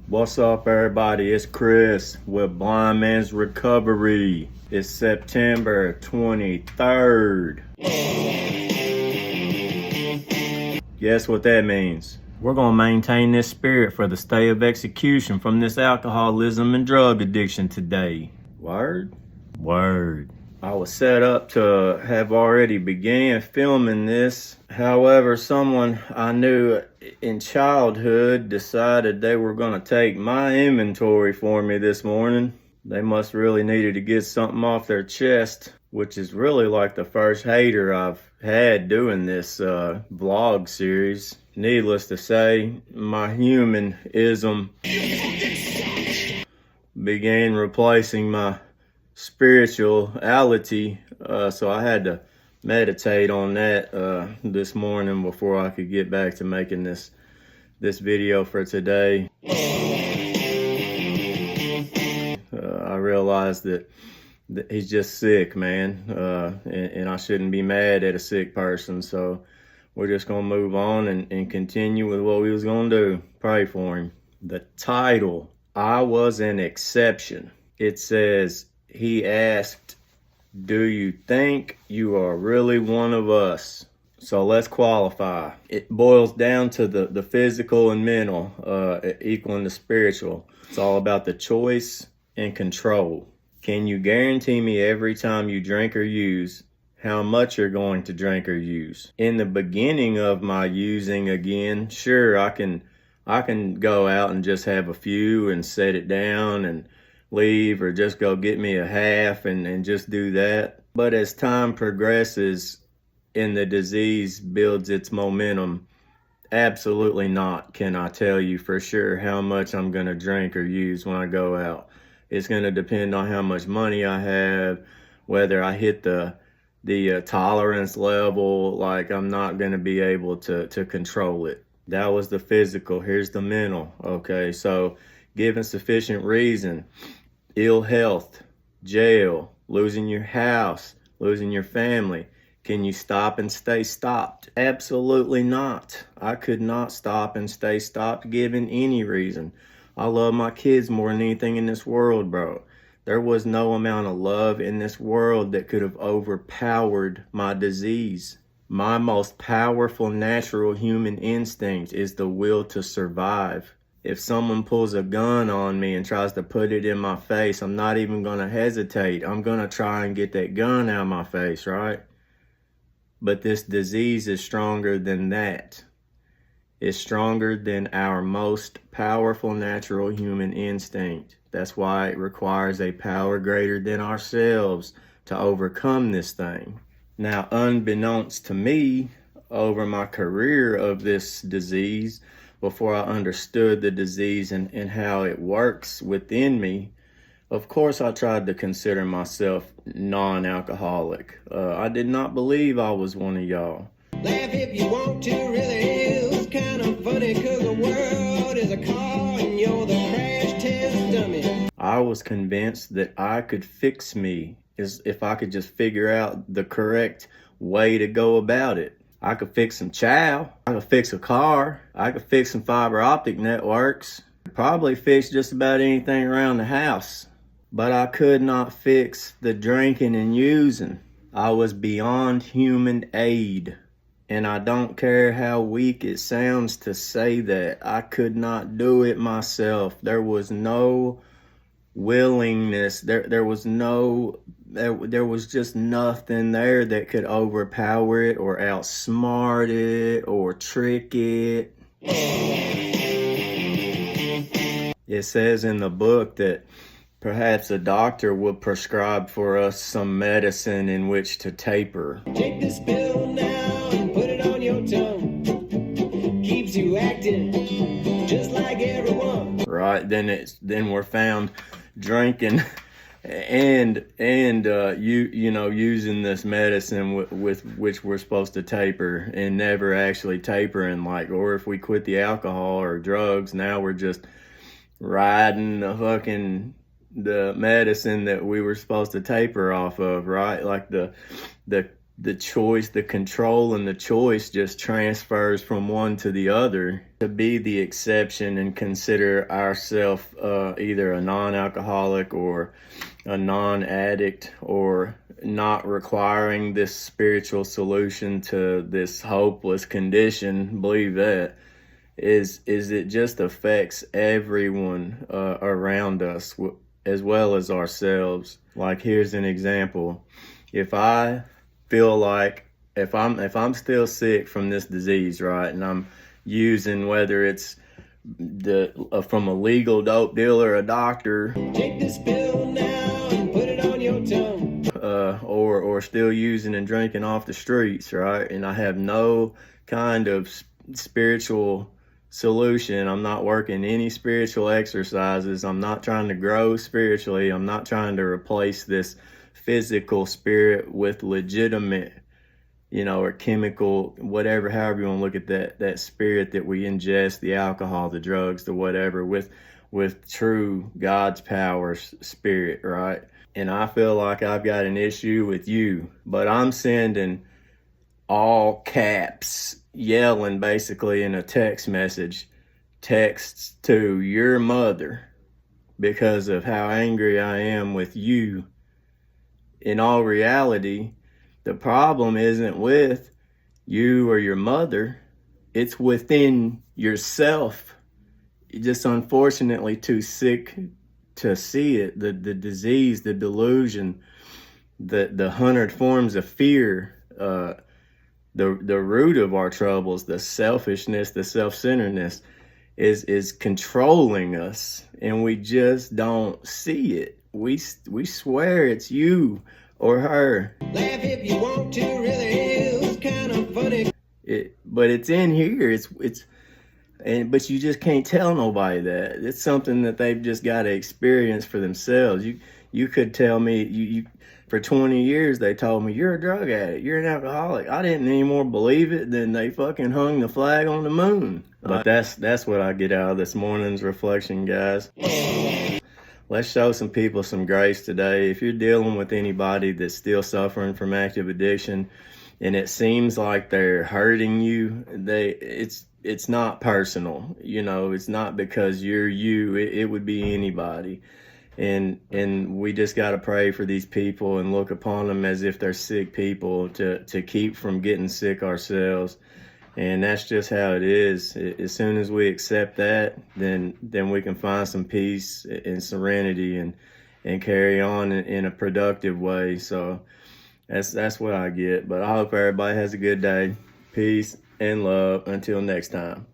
What's up, everybody? It's Chris with Blind Man's Recovery. It's September 23rd. Guess what that means? We're going to maintain this spirit for the stay of execution from this alcoholism and drug addiction today. Word? Word. I was set up to have already began filming this. However, someone I knew in childhood decided they were going to take my inventory for me this morning. They must really needed to get something off their chest, which is really like the first hater I've had doing this vlog series. Needless to say, my humanism began replacing my spirituality, so I had to meditate on that this morning before I could get back to making this video for today. I realized that he's just sick, man, and I shouldn't be mad at a sick person, so we're just gonna move on and continue with what we was gonna do. Pray for him. The title, I Was an Exception. It says, he asked, do you think you are really one of us? So let's qualify. It boils down to the physical and mental equaling the spiritual. It's all about the choice and control. Can you guarantee me every time you drink or use how much you're going to drink or use? In the beginning of my using again, sure, I can go out and just have a few and set it down and leave, or just go get me a half and just do that. But as time progresses and the disease builds its momentum, absolutely not can I tell you for sure how much I'm going to drink or use when I go out. It's going to depend on how much money I have, whether I hit the tolerance level. Like, I'm not going to be able to control it. That was the physical. Here's the mental. Okay, so given sufficient reason, ill health, jail, losing your house, losing your family, can you stop and stay stopped? Absolutely not. I could not stop and stay stopped given any reason. I love my kids more than anything in this world, bro. There was no amount of love in this world that could have overpowered my disease. My most powerful natural human instinct is the will to survive. If someone pulls a gun on me and tries to put it in my face, I'm not even going to hesitate. I'm going to try and get that gun out of my face, right? But this disease is stronger than that. It's stronger than our most powerful natural human instinct. That's why it requires a power greater than ourselves to overcome this thing. Now, unbeknownst to me, over my career of this disease, before I understood the disease and how it works within me, of course I tried to consider myself non-alcoholic. I did not believe I was one of y'all. Laugh if you want to, really is kind of funny, cause the world is a car and you're the crash test dummy. I was convinced that I could fix me if I could just figure out the correct way to go about it. I could fix some chow, I could fix a car, I could fix some fiber optic networks, probably fix just about anything around the house. But I could not fix the drinking and using. I was beyond human aid. And I don't care how weak it sounds to say that. I could not do it myself. There was no willingness. There was just nothing there that could overpower it or outsmart it or trick it. It says in the book that perhaps a doctor would prescribe for us some medicine in which to taper. Take this pill now and put it on your tongue. Keeps you acting just like everyone. Right, then we're found drinking and using this medicine with which we're supposed to taper and never actually tapering, like, or if we quit the alcohol or drugs, now we're just riding the medicine that we were supposed to taper off of, right? Like the the choice, the control and the choice just transfers from one to the other. To be the exception and consider ourselves either a non-alcoholic or a non-addict, or not requiring this spiritual solution to this hopeless condition, believe that, is it just affects everyone around us as well as ourselves. Like, here's an example. If I feel like if I'm still sick from this disease, right, and I'm using, whether it's from a legal dope dealer, a doctor, Take this pill now and put it on your tongue. or still using and drinking off the streets, right, and I have no kind of spiritual solution. I'm not working any spiritual exercises. I'm not trying to grow spiritually. I'm not trying to replace this physical spirit with legitimate, or chemical, whatever, however you want to look at that spirit that we ingest, the alcohol, the drugs, the whatever, with true God's power spirit, right? And I feel like I've got an issue with you, but I'm sending all caps, yelling basically in a text message, texts to your mother because of how angry I am with you. In all reality, the problem isn't with you or your mother, it's within yourself. You're just unfortunately too sick to see it. The disease, the delusion, the 100 forms of fear, the root of our troubles, the selfishness, the self-centeredness is controlling us, and we just don't see it. We swear it's you or her. Laugh if you want to, really is kind of funny. But it's in here. But you just can't tell nobody that. It's something that they've just got to experience for themselves. You could tell me, you for 20 years they told me you're a drug addict, you're an alcoholic. I didn't any more believe it than they fucking hung the flag on the moon. But that's what I get out of this morning's reflection, guys. Let's show some people some grace today. If you're dealing with anybody that's still suffering from active addiction and it seems like they're hurting you, it's not personal. It's not because you're you. It would be anybody. And we just got to pray for these people and look upon them as if they're sick people to keep from getting sick ourselves. And that's just how it is. As soon as we accept that, then we can find some peace and serenity and carry on in a productive way. So that's what I get. But I hope everybody has a good day. Peace and love. Until next time.